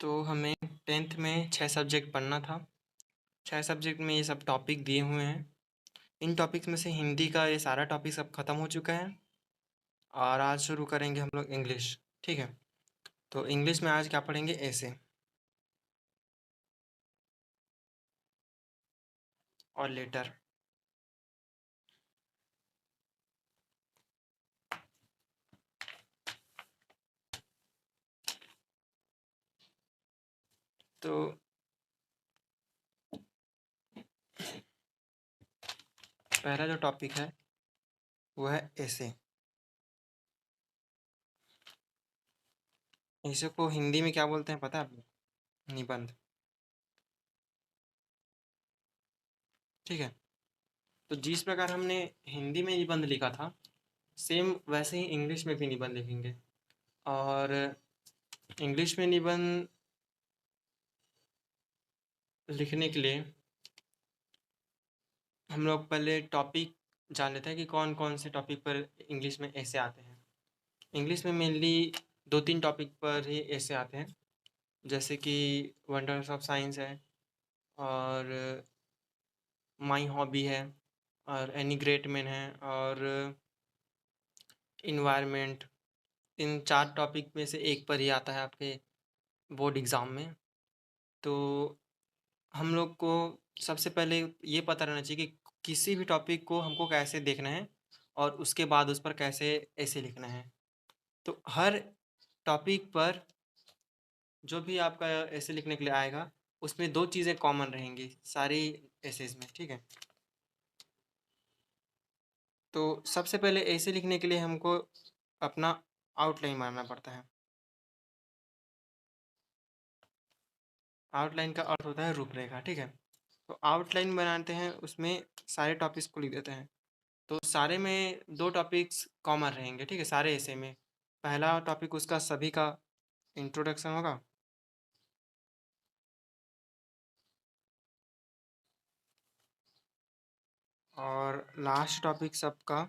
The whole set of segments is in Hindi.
तो हमें 10th में 6 सब्जेक्ट पढ़ना था। 6 सब्जेक्ट में ये सब टॉपिक दिए हुए हैं। इन टॉपिक्स में से हिंदी का ये सारा टॉपिक सब खत्म हो चुका है और आज शुरू करेंगे हम लोग इंग्लिश। ठीक है, तो इंग्लिश में आज क्या पढ़ेंगे? ऐसे और लेटर। तो पहला जो टॉपिक है वो है ऐसे। ऐसे को हिंदी में क्या बोलते हैं पता है आपको? निबंध। ठीक है, तो जिस प्रकार हमने हिंदी में निबंध लिखा था सेम वैसे ही इंग्लिश में भी निबंध लिखेंगे। और इंग्लिश में निबंध लिखने के लिए हम लोग पहले टॉपिक जान लेते हैं कि कौन कौन से टॉपिक पर इंग्लिश में ऐसे आते हैं। इंग्लिश में मेनली 2-3 टॉपिक पर ही ऐसे आते हैं, जैसे कि वंडर्स ऑफ साइंस है और माई हॉबी है और एनी ग्रेट मैन है और इन्वायरमेंट। इन 4 टॉपिक में से एक पर ही आता है आपके बोर्ड एग्ज़ाम में। तो हम लोग को सबसे पहले ये पता रहना चाहिए कि किसी भी टॉपिक को हमको कैसे देखना है और उसके बाद उस पर कैसे ऐसे लिखना है। तो हर टॉपिक पर जो भी आपका ऐसे लिखने के लिए आएगा उसमें 2 चीज़ें कॉमन रहेंगी सारी एसेज में। ठीक है, तो सबसे पहले ऐसे लिखने के लिए हमको अपना आउटलाइन बनाना पड़ता है। आउटलाइन का अर्थ होता है रूपरेखा। ठीक है, तो आउटलाइन बनाते हैं उसमें सारे टॉपिक्स को लिख देते हैं। तो सारे में 2 टॉपिक्स कॉमन रहेंगे। ठीक है, सारे ऐसे में पहला टॉपिक उसका सभी का इंट्रोडक्शन होगा और लास्ट टॉपिक सबका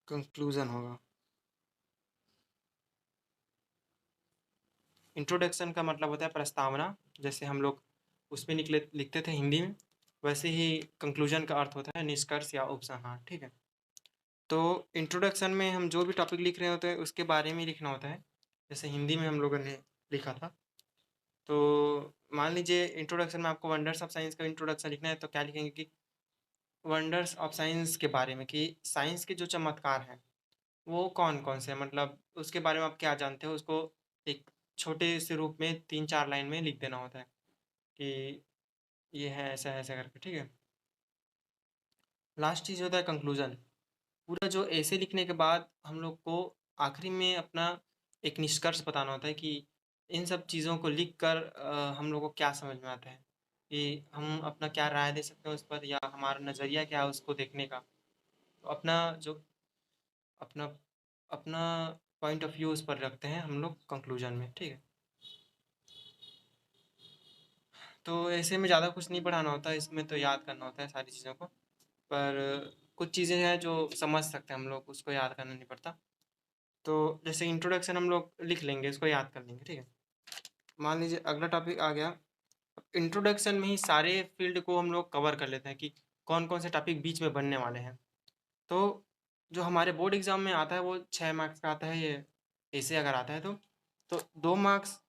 कंक्लूजन होगा। इंट्रोडक्शन का मतलब होता है प्रस्तावना, जैसे हम लोग उसमें निकले लिखते थे हिंदी में, वैसे ही कंक्लूजन का अर्थ होता है निष्कर्ष या उपसंहार। ठीक है, तो इंट्रोडक्शन में हम जो भी टॉपिक लिख रहे होते हैं उसके बारे में लिखना होता है, जैसे हिंदी में हम लोगों ने लिखा था। तो मान लीजिए इंट्रोडक्शन में आपको वंडर्स ऑफ साइंस का इंट्रोडक्शन लिखना है, तो क्या लिखेंगे कि वंडर्स ऑफ साइंस के बारे में, कि साइंस के जो चमत्कार हैं वो कौन कौन से हैं, मतलब उसके बारे में आप क्या जानते हो, उसको एक छोटे से रूप में 3-4 लाइन में लिख देना होता है कि ये है ऐसा ऐसा करके। ठीक है, लास्ट चीज़ होता है कंक्लूजन। पूरा जो ऐसे लिखने के बाद हम लोग को आखिरी में अपना एक निष्कर्ष बताना होता है कि इन सब चीज़ों को लिख कर हम लोग को क्या समझ में आता है, कि हम अपना क्या राय दे सकते हैं उस पर या हमारा नज़रिया क्या है उसको देखने का। तो अपना जो अपना अपना पॉइंट ऑफ व्यू उस पर रखते हैं हम लोग कंक्लूजन में। ठीक है, तो ऐसे में ज़्यादा कुछ नहीं पढ़ाना होता है, इसमें तो याद करना होता है सारी चीज़ों को। पर कुछ चीज़ें हैं जो समझ सकते हैं हम लोग, उसको याद करना नहीं पड़ता। तो जैसे इंट्रोडक्शन हम लोग लिख लेंगे, इसको याद कर लेंगे। ठीक है, मान लीजिए अगला टॉपिक आ गया। इंट्रोडक्शन में ही सारे फील्ड को हम लोग कवर कर लेते हैं कि कौन कौन से टॉपिक बीच में बनने वाले हैं। तो जो हमारे बोर्ड एग्ज़ाम में आता है वो 6 मार्क्स का आता है। ये ऐसे अगर आता है तो 2 मार्क्स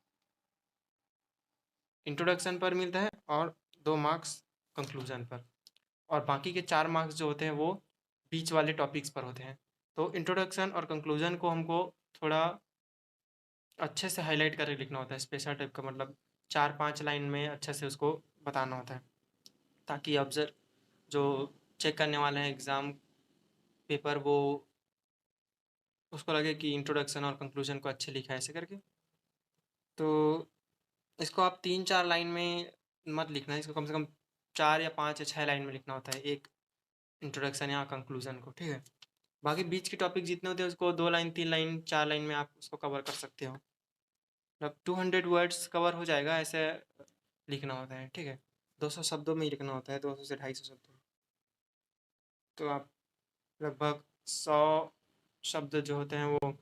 इंट्रोडक्शन पर मिलता है और 2 मार्क्स कंक्लूजन पर, और बाकी के 4 मार्क्स जो होते हैं वो बीच वाले टॉपिक्स पर होते हैं। तो इंट्रोडक्शन और कंक्लूजन को हमको थोड़ा अच्छे से हाईलाइट करके लिखना होता है, स्पेशल टाइप का, मतलब 4-5 लाइन में अच्छे से उसको बताना होता है, ताकि ऑब्जर्व जो चेक करने वाले हैं एग्ज़ाम पेपर, वो उसको लगे कि इंट्रोडक्शन और कंक्लूजन को अच्छे लिखा है ऐसे करके। तो इसको आप 3-4 लाइन में मत लिखना है, इसको कम से कम 4 या 5 या 6 लाइन में लिखना होता है, एक इंट्रोडक्शन या कंक्लूजन को। ठीक है, बाकी बीच के टॉपिक जितने होते हैं उसको 2 लाइन 3 लाइन 4 लाइन में आप उसको कवर कर सकते हो। मतलब 200 वर्ड्स कवर हो जाएगा ऐसे लिखना होता है। ठीक है, 200 शब्दों में ही लिखना होता है, 200 से 250 शब्दों में। तो आप लगभग 100 शब्द जो होते हैं वो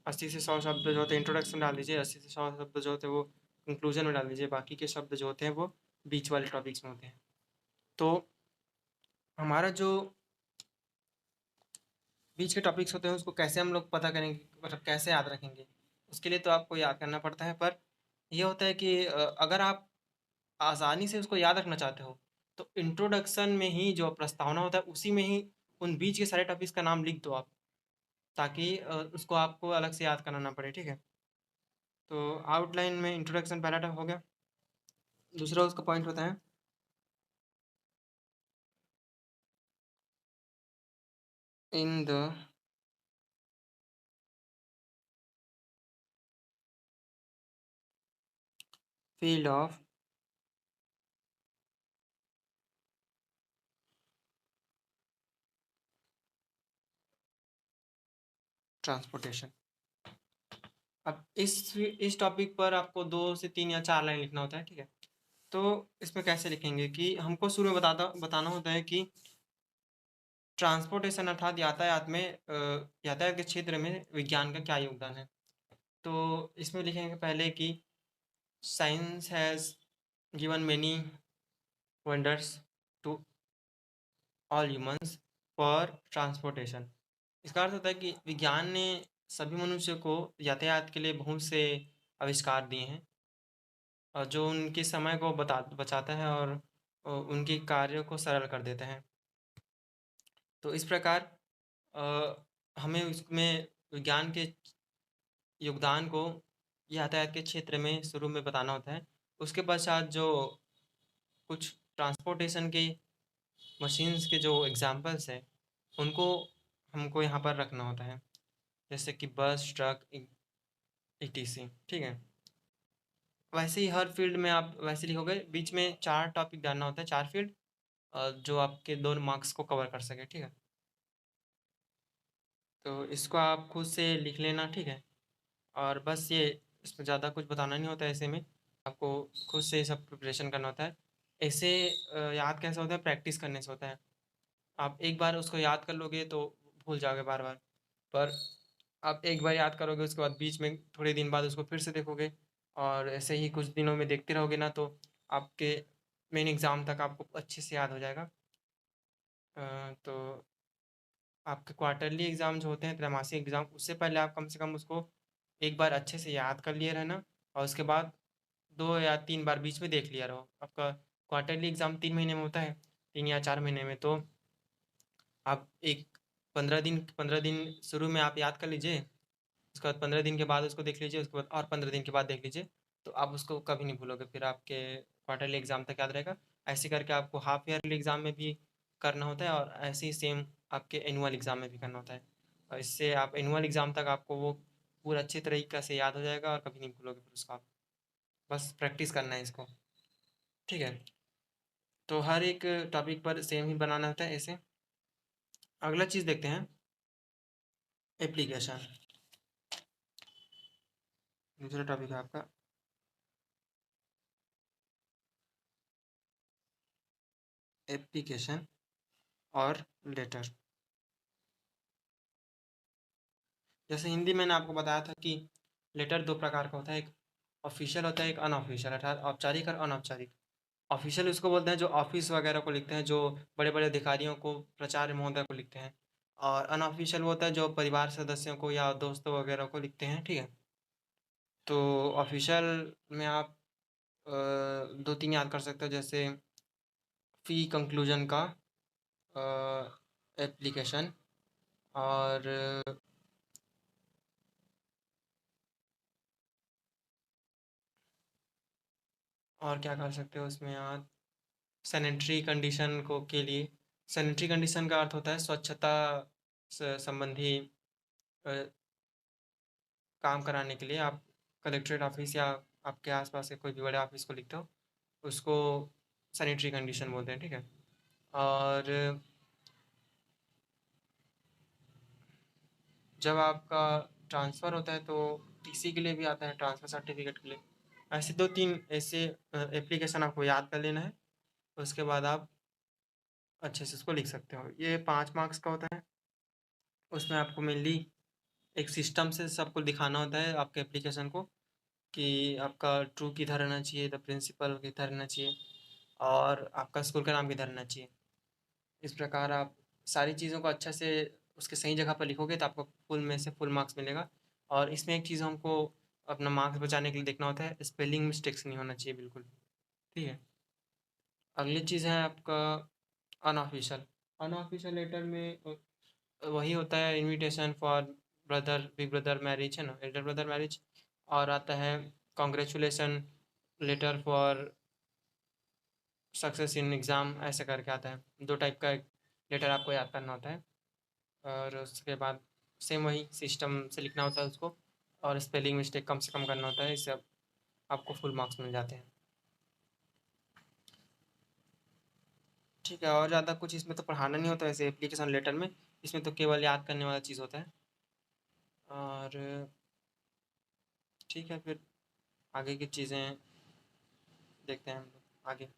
80 से 100 शब्द जो होते हैं इंट्रोडक्शन में डाल दीजिए, 80 से 100 शब्द जो होते हैं वो कंक्लूजन में डाल दीजिए, बाकी के शब्द जो होते हैं वो बीच वाले टॉपिक्स में होते हैं। तो हमारा जो बीच के टॉपिक्स होते हैं उसको कैसे हम लोग पता करेंगे, मतलब कैसे याद रखेंगे, उसके लिए तो आपको याद करना पड़ता है। पर ये होता है कि अगर आप आसानी से उसको याद रखना चाहते हो तो इंट्रोडक्शन में ही जो प्रस्तावना होता है उसी में ही उन बीच के सारे टॉपिक्स का नाम लिख दो आप, ताकि उसको आपको अलग से याद करना ना पड़े, ठीक है। तो आउटलाइन में इंट्रोडक्शन पहला हो गया। दूसरा उसका पॉइंट होता है in the field of transportation. अब इस टॉपिक पर आपको 2 से 3 या 4 लाइन लिखना होता है, ठीक है। तो इसमें कैसे लिखेंगे कि हमको शुरू में बताना होता है कि ट्रांसपोर्टेशन अर्थात यातायात में यातायात के क्षेत्र में विज्ञान का क्या योगदान है। तो इसमें लिखेंगे पहले कि science has given many wonders to all humans for transportation. इसका अर्थ होता है कि विज्ञान ने सभी मनुष्य को यातायात के लिए बहुत से आविष्कार दिए हैं, और जो उनके समय को बचाता है और उनके कार्यों को सरल कर देते हैं। तो इस प्रकार हमें उसमें विज्ञान के योगदान को यातायात के क्षेत्र में शुरू में बताना होता है। उसके पश्चात जो कुछ ट्रांसपोर्टेशन के मशीन्स के जो एग्जांपल्स हैं उनको हमको यहाँ पर रखना होता है, जैसे कि बस, ट्रक, ईटीसी, ठीक है। वैसे ही हर फील्ड में आप वैसे लिखोगे, बीच में 4 टॉपिक डालना होता है, 4 फील्ड जो आपके 2 मार्क्स को कवर कर सके, ठीक है। तो इसको आप खुद से लिख लेना, ठीक है। और बस ये, इसमें ज़्यादा कुछ बताना नहीं होता है ऐसे में, आपको खुद से ये सब प्रिपरेशन करना होता है। ऐसे याद कैसे होता है, प्रैक्टिस करने से होता है। आप एक बार उसको याद कर लोगे तो भूल जाओगे बार बार, पर आप एक बार याद करोगे उसके बाद बीच में थोड़े दिन बाद उसको फिर से देखोगे, और ऐसे ही कुछ दिनों में देखते रहोगे ना, तो आपके मेन एग्ज़ाम तक आपको अच्छे से याद हो जाएगा। तो आपके क्वार्टरली एग्ज़ाम जो होते हैं, त्रैमासिक एग्ज़ाम, उससे पहले आप कम से कम उसको एक बार अच्छे से याद कर लिए रहना, और उसके बाद 2 या 3 बार बीच में देख लिया रहो। आपका क्वार्टरली एग्ज़ाम 3 महीने में होता है, 3 या 4 महीने में। तो आप एक 15 दिन शुरू में आप याद कर लीजिए, उसके बाद 15 दिन के बाद उसको देख लीजिए, उसके बाद और 15 दिन के बाद देख लीजिए, तो आप उसको कभी नहीं भूलोगे, फिर आपके क्वार्टरली एग्ज़ाम तक याद रहेगा। ऐसे करके आपको हाफ ईयरली एग्ज़ाम में भी करना होता है, और ऐसे ही सेम आपके एनुअल एग्ज़ाम में भी करना होता है। और इससे आप एनुअल एग्ज़ाम तक आपको वो पूरा अच्छे तरीक़े से याद हो जाएगा, और कभी नहीं भूलोगे फिर उसको आप। बस प्रैक्टिस करना है इसको, ठीक है। तो हर एक टॉपिक पर सेम ही बनाना होता है ऐसे। अगला चीज़ देखते हैं, एप्लीकेशन। दूसरा टॉपिक है आपका एप्लीकेशन और लेटर। जैसे हिंदी मैंने आपको बताया था कि लेटर 2 प्रकार का होता है, एक ऑफ़िशियल होता है, एक अनऑफ़िशियल, अर्थात औपचारिक और अनौपचारिक। ऑफ़िशियल उसको बोलते हैं जो ऑफ़िस वगैरह को लिखते हैं, जो बड़े-बड़े अधिकारियों को, प्राचार्य महोदय को लिखते हैं। और अनऑफ़िशियल वो होता है जो परिवार सदस्यों को या दोस्तों वगैरह को लिखते हैं, ठीक है। तो ऑफ़िशियल में आप 2-3 याद कर सकते हो, जैसे फ़ी कंक्लूजन का एप्लीकेशन, और क्या कर सकते हो उसमें आप, सैनिटरी कंडीशन को के लिए, सैनिटरी कंडीशन का अर्थ होता है स्वच्छता संबंधी काम कराने के लिए आप कलेक्ट्रेट ऑफिस या आपके आसपास के कोई भी बड़े ऑफिस को लिखते हो, उसको सैनिटरी कंडीशन बोलते हैं, ठीक है। और जब आपका ट्रांसफ़र होता है तो टीसी के लिए भी आता है, ट्रांसफ़र सर्टिफिकेट के लिए। ऐसे 2-3 ऐसे एप्लीकेशन आपको याद कर लेना है, उसके बाद आप अच्छे से उसको लिख सकते हो। ये 5 मार्क्स का होता है। उसमें आपको मेनली एक सिस्टम से सबको दिखाना होता है आपके एप्लीकेशन को, कि आपका ट्रू किधर रहना चाहिए, द प्रिंसिपल किधर रहना चाहिए, और आपका स्कूल का नाम किधर रहना चाहिए। इस प्रकार आप सारी चीज़ों को अच्छा से उसके सही जगह पर लिखोगे तो आपको फुल में से फुल मार्क्स मिलेगा। और इसमें एक चीज़ हमको अपना मार्क्स बचाने के लिए देखना होता है, स्पेलिंग मिस्टेक्स नहीं होना चाहिए बिल्कुल। ठीक है। अगली चीज़ है आपका अनऑफिशियल। अनऑफिशियल लेटर में वही होता है, invitation for brother, big brother marriage है ना, एल्डर ब्रदर मैरिज। और आता है congratulation letter for success in exam, ऐसे करके आता है। 2 टाइप का एक लेटर आपको याद करना होता है। और उसके बाद सेम वही सिस्टम से लिखना होता है उसको, और स्पेलिंग मिस्टेक कम से कम करना होता है। इससे आपको फुल मार्क्स मिल जाते हैं। ठीक है, और ज़्यादा कुछ इसमें तो पढ़ाना नहीं होता वैसे एप्लीकेशन लेटर में। इसमें तो केवल याद करने वाला चीज़ होता है। और ठीक है, फिर आगे की चीज़ें देखते हैं हम लोग आगे।